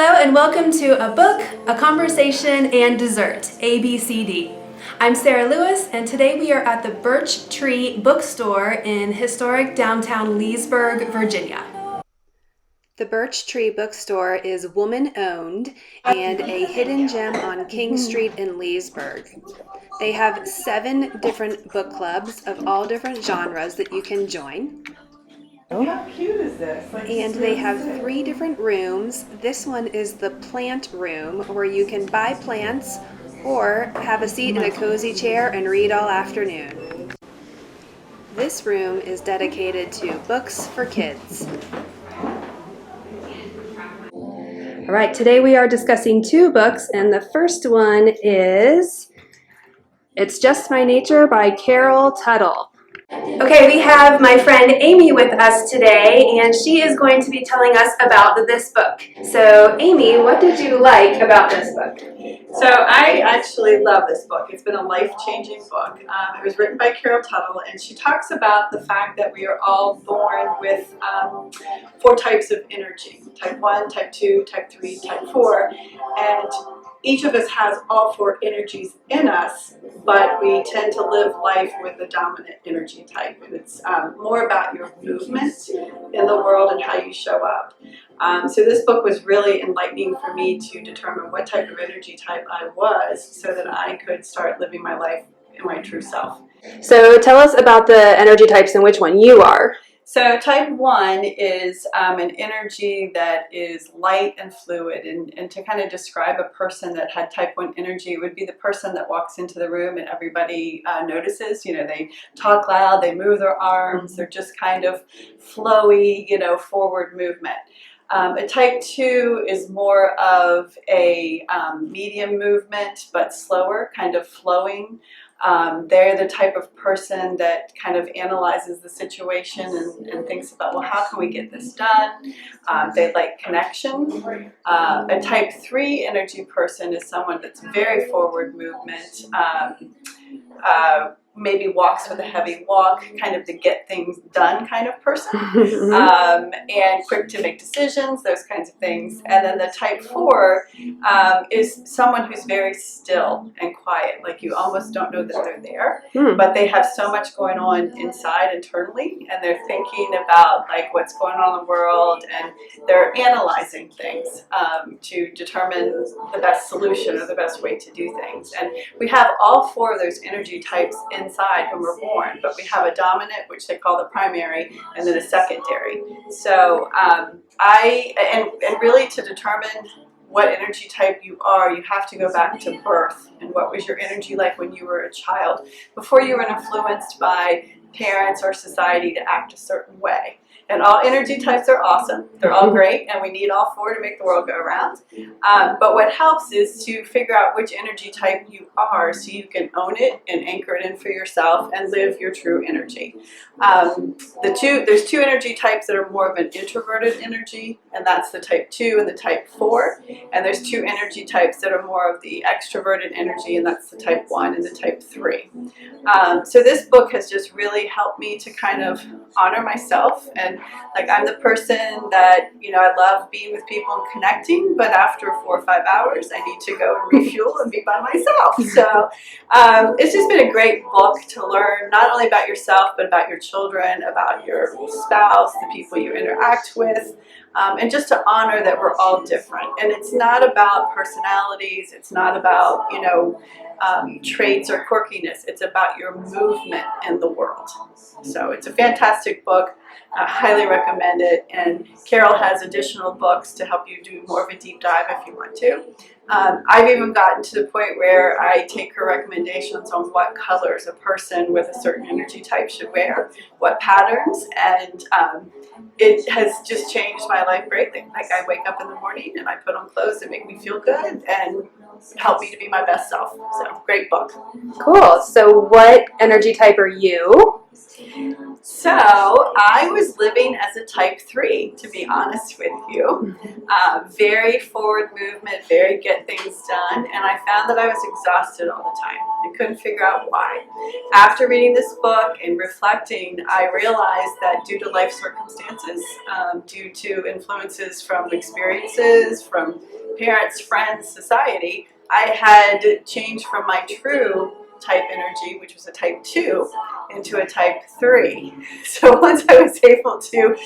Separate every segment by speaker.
Speaker 1: Hello and welcome to A Book, A Conversation, and Dessert, ABCD. I'm Sarah Lewis, and today we are at the Birch Tree Bookstore in historic downtown Leesburg, Virginia. The Birch Tree Bookstore is woman-owned and a hidden gem on King Street in Leesburg. They have 7 different book clubs of all different genres that you can join.
Speaker 2: How cute is this?
Speaker 1: And they have 3 different rooms. This one is the plant room, where you can buy plants or have a seat in a cozy chair and read all afternoon. This room is dedicated to books for kids. All right, today we are discussing 2 books, and the first one is It's Just My Nature by Carol Tuttle. Okay, we have my friend Amy with us today, and she is going to be telling us about this book. So, Amy, what did you like about this book?
Speaker 2: So I actually love this book. It's been a life-changing book. It was written by Carol Tuttle, and she talks about the fact that we are all born with 4 types of energy. Type 1, Type 2, Type 3, Type 4. And each of us has all 4 energies in us, but we tend to live life with the dominant energy type. And it's more about your movement in the world and how you show up. So this book was really enlightening for me to determine what type of energy type I was so that I could start living my life in my true self.
Speaker 1: So tell us about the energy types and which one you are.
Speaker 2: So type 1 is an energy that is light and fluid, and to kind of describe a person that had type 1 energy would be the person that walks into the room and everybody notices. You know, they talk loud, they move their arms, they're just kind of flowy, you know, forward movement. A type 2 is more of a medium movement, but slower, kind of flowing. They're the type of person that kind of analyzes the situation and thinks about, well, how can we get this done? They like connection. A type 3 energy person is someone that's very forward movement, maybe walks with a heavy walk, kind of the get things done kind of person, and quick to make decisions, those kinds of things. And then the type 4 is someone who's very still and quiet, like you almost don't know that they're there, but they have so much going on inside internally, and they're thinking about like what's going on in the world, and they're analyzing things to determine the best solution or the best way to do things. And we have all 4 of those energy types inside when we're born, but we have a dominant, which they call the primary, and then a secondary. So really to determine what energy type you are, you have to go back to birth and what was your energy like when you were a child, before you were influenced by parents or society to act a certain way. And all energy types are awesome. They're all great, and we need all 4 to make the world go around. But what helps is to figure out which energy type you are so you can own it and anchor it in for yourself and live your true energy. There's 2 energy types that are more of an introverted energy, and that's the type 2 and the type 4. And there's 2 energy types that are more of the extroverted energy, and that's the type 1 and the type 3. So this book has just really helped me to kind of honor myself, and like I'm the person that, you know, I love being with people and connecting, but after 4 or 5 hours I need to go and refuel and be by myself. So it's just been a great book to learn not only about yourself, but about your children, about your spouse, the people you interact with, and just to honor that we're all different. And it's not about personalities, it's not about, you know, traits or quirkiness. It's about your movement in the world. So it's a fantastic book. I highly recommend it, and Carol has additional books to help you do more of a deep dive if you want to. I've even gotten to the point where I take her recommendations on what colors a person with a certain energy type should wear, what patterns, and it has just changed my life greatly. Like I wake up in the morning and I put on clothes that make me feel good and help me to be my best self. So great book.
Speaker 1: Cool. So what energy type are you?
Speaker 2: So I was living as a type 3, to be honest with you. Very forward movement, very get things done, and I found that I was exhausted all the time. I couldn't figure out why. After reading this book and reflecting, I realized that due to life circumstances, due to influences from experiences, from parents, friends, society, I had changed from my true type energy, which was a type 2, into a type 3. So once I was able to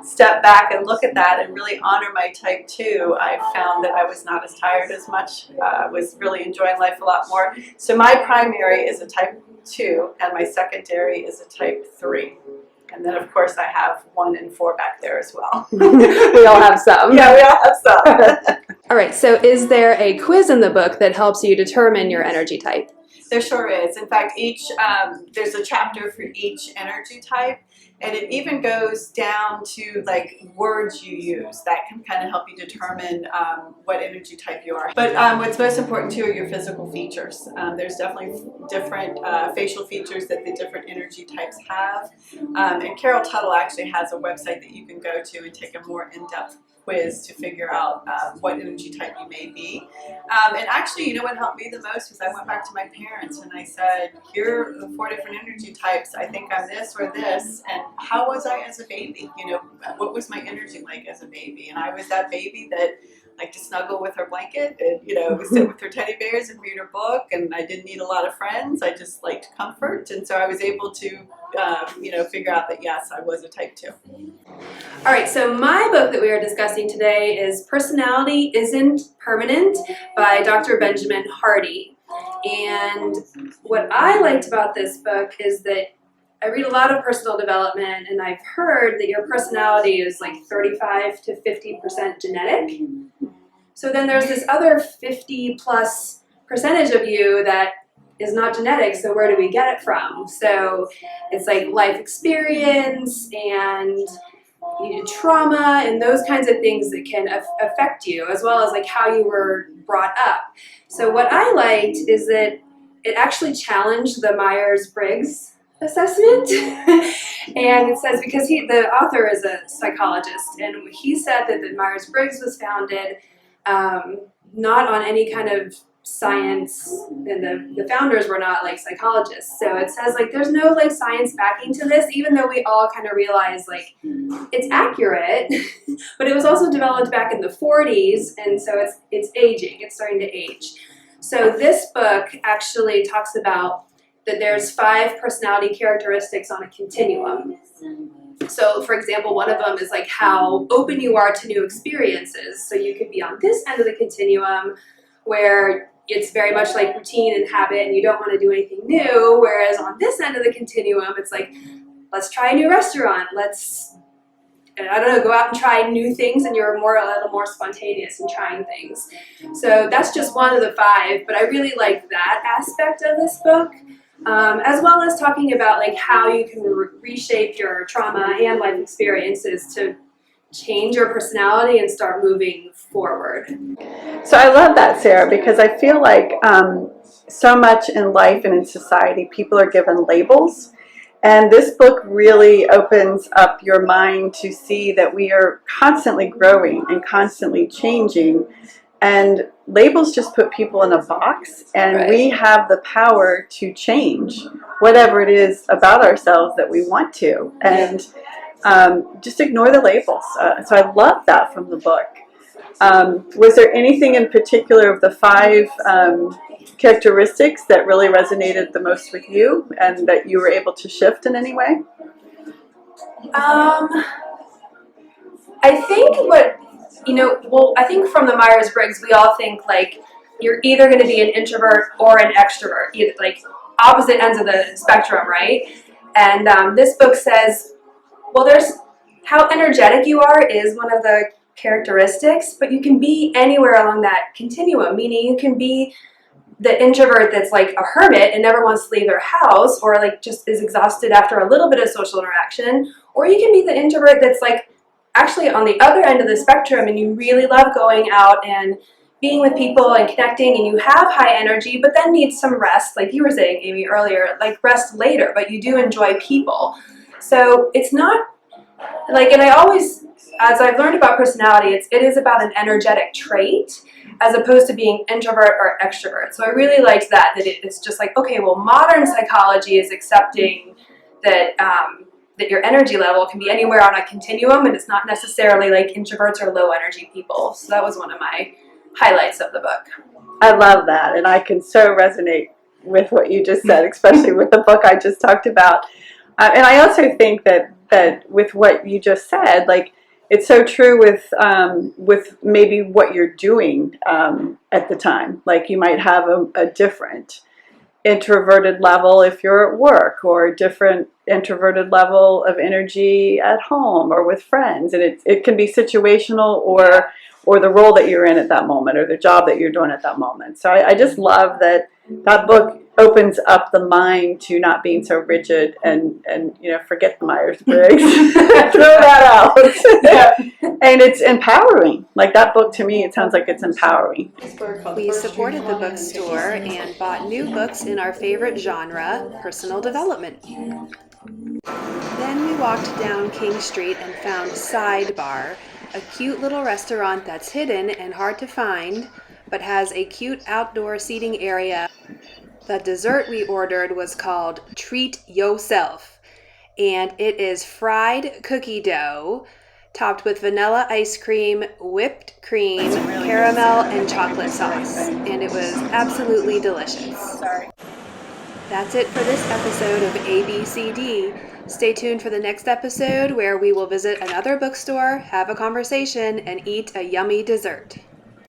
Speaker 2: step back and look at that and really honor my type 2, I found that I was not as tired as much, was really enjoying life a lot more. So my primary is a type 2 and my secondary is a type 3. And then of course I have 1 and 4 back there as well.
Speaker 1: We all have some.
Speaker 2: Yeah, we all have some.
Speaker 1: All right, so is there a quiz in the book that helps you determine your energy type?
Speaker 2: There sure is. In fact, there's a chapter for each energy type, and it even goes down to like words you use that can kind of help you determine what energy type you are. But what's most important too are your physical features. There's definitely different facial features that the different energy types have. And Carol Tuttle actually has a website that you can go to and take a more in-depth quiz to figure out what energy type you may be. And actually, you know what helped me the most was I went back to my parents and I said, here are the 4 different energy types. I think I'm this or this. And how was I as a baby? You know, what was my energy like as a baby? And I was that baby that liked to snuggle with her blanket and, you know, sit with her teddy bears and read her book. And I didn't need a lot of friends. I just liked comfort. And so I was able to, you know, figure out that, yes, I was a type 2.
Speaker 1: All right, so my book that we are discussing today is Personality Isn't Permanent by Dr. Benjamin Hardy. And what I liked about this book is that I read a lot of personal development, and I've heard that your personality is like 35 to 50% genetic. So then there's this other 50+% of you that is not genetic, so where do we get it from? So it's like life experience and trauma and those kinds of things that can affect you, as well as like how you were brought up. So what I liked is that it actually challenged the Myers-Briggs assessment. And it says, because the author is a psychologist, and he said that the Myers-Briggs was founded not on any kind of science, and the founders were not like psychologists. So it says like there's no like science backing to this, even though we all kind of realize like it's accurate, but it was also developed back in the 40s, and so it's aging, it's starting to age. So this book actually talks about that there's 5 personality characteristics on a continuum. So for example, one of them is like how open you are to new experiences. So you could be on this end of the continuum where it's very much like routine and habit and you don't want to do anything new, whereas on this end of the continuum, it's like, let's try a new restaurant, let's, I don't know, go out and try new things, and you're a little more spontaneous in trying things. So that's just one of the 5, but I really like that aspect of this book, as well as talking about like how you can reshape your trauma and life experiences to change your personality and start moving forward.
Speaker 2: So I love that, Sarah, because I feel like so much in life and in society, people are given labels. And this book really opens up your mind to see that we are constantly growing and constantly changing. And labels just put people in a box, and
Speaker 1: Right.
Speaker 2: we have the power to change whatever it is about ourselves that we want to. And just ignore the labels. So I love that from the book. Was there anything in particular of the 5 characteristics that really resonated the most with you and that you were able to shift in any way?
Speaker 1: I think I think from the Myers-Briggs, we all think like you're either going to be an introvert or an extrovert, either like opposite ends of the spectrum, right? And this book says, well, there's how energetic you are is one of the characteristics, but you can be anywhere along that continuum, meaning you can be the introvert that's like a hermit and never wants to leave their house, or like just is exhausted after a little bit of social interaction, or you can be the introvert that's like actually on the other end of the spectrum and you really love going out and being with people and connecting, and you have high energy, but then need some rest, like you were saying, Amy, earlier, like rest later, but you do enjoy people. So it's not like, and I always, as I've learned about personality, it is about an energetic trait as opposed to being introvert or extrovert. So I really liked that it's just like, okay, well, modern psychology is accepting that that your energy level can be anywhere on a continuum, and it's not necessarily like introverts or low energy people. So that was one of my highlights of the book.
Speaker 2: I love that, and I can so resonate with what you just said, especially with the book I just talked about. And I also think that with what you just said, like it's so true with maybe what you're doing at the time. Like you might have a different introverted level if you're at work, or a different introverted level of energy at home or with friends, and it can be situational or the role that you're in at that moment, or the job that you're doing at that moment. So I just love that book opens up the mind to not being so rigid and forget the Myers-Briggs. Throw that out. Yeah. And it's empowering. Like that book, to me, it sounds like it's empowering.
Speaker 1: We supported the bookstore and bought new books in our favorite genre, personal development. Then we walked down King Street and found Sidebar, a cute little restaurant that's hidden and hard to find, but has a cute outdoor seating area. The dessert we ordered was called Treat Yourself, and it is fried cookie dough topped with vanilla ice cream, whipped cream, caramel, and chocolate sauce, and it was absolutely delicious. That's it for this episode of ABCD. Stay tuned for the next episode where we will visit another bookstore, have a conversation, and eat a yummy dessert.